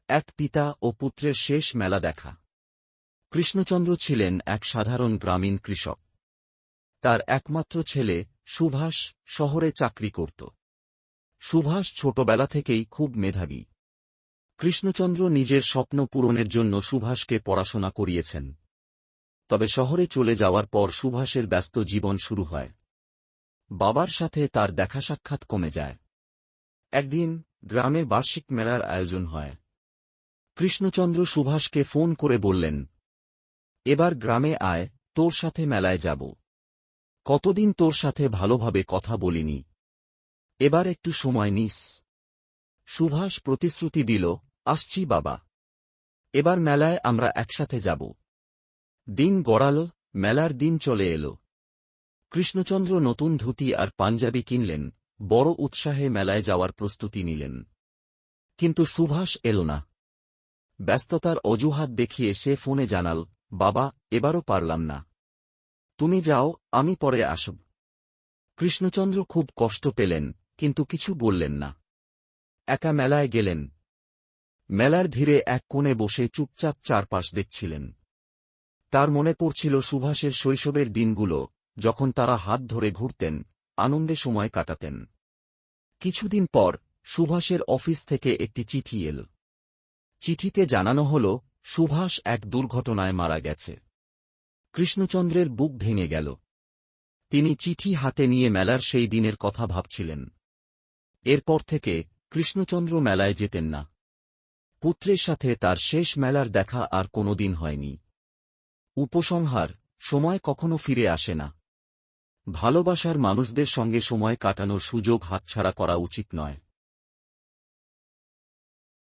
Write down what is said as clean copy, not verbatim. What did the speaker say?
এক পিতা ও পুত্রের শেষ মেলা দেখা। কৃষ্ণচন্দ্র ছিলেন এক সাধারণ গ্রামীণ কৃষক। তার একমাত্র ছেলে সুভাষ শহরে চাকরি করত। সুভাষ ছোটবেলা থেকেই খুব মেধাবী। কৃষ্ণচন্দ্র নিজের স্বপ্ন পূরণের জন্য সুভাষকে পড়াশোনা করিয়েছেন। তবে শহরে চলে যাওয়ার পর সুভাষের ব্যস্ত জীবন শুরু হয়। বাবার সাথে তার দেখা সাক্ষাৎ কমে যায়। একদিন গ্রামে বার্ষিক মেলার আয়োজন হয়। কৃষ্ণচন্দ্র সুভাষকে ফোন করে বললেন, এবার গ্রামে আয়, তোর সাথে মেলায় যাব। কতদিন তোর সাথে ভালোভাবে কথা বলিনি, এবার একটু সময় নিস। সুভাষ প্রতিশ্রুতি দিল, আসছি বাবা, এবার মেলায় আমরা একসাথে যাব। দিন গড়াল, মেলার দিন চলে এল। কৃষ্ণচন্দ্র নতুন ধুতি আর পাঞ্জাবি কিনলেন, বড় উৎসাহে মেলায় যাওয়ার প্রস্তুতি নিলেন। কিন্তু সুভাষ এল না। ব্যস্ততার অজুহাত দেখিয়ে সে ফোনে জানাল, বাবা, এবারও পারলাম না, তুমি যাও, আমি পরে আসব। কৃষ্ণচন্দ্র খুব কষ্ট পেলেন, কিন্তু কিছু বললেন না। একা মেলায় গেলেন। মেলার ভিড়ে এক কোণে বসে চুপচাপ চারপাশ দেখছিলেন। তার মনে পড়ছিল সুভাষের শৈশবের দিনগুলো, যখন তারা হাত ধরে ঘুরতেন, আনন্দে সময় কাটাতেন। কিছুদিন পর সুভাষের অফিস থেকে একটি চিঠি এল। চিঠিতে জানানো হল, সুভাষ এক দুর্ঘটনায় মারা গেছে। কৃষ্ণচন্দ্রের বুক ভেঙে গেল। তিনি চিঠি হাতে নিয়ে মেলার সেই দিনের কথা ভাবছিলেন। এরপর থেকে কৃষ্ণচন্দ্র মেলায় যেতেন না। পুত্রের সাথে তার শেষ মেলার দেখা আর কোনোদিন হয়নি। উপসংহার: সময় কখনো ফিরে আসে না। ভালোবাসার মানুষদের সঙ্গে সময় কাটানোর সুযোগ হাতছাড়া করা উচিত নয়।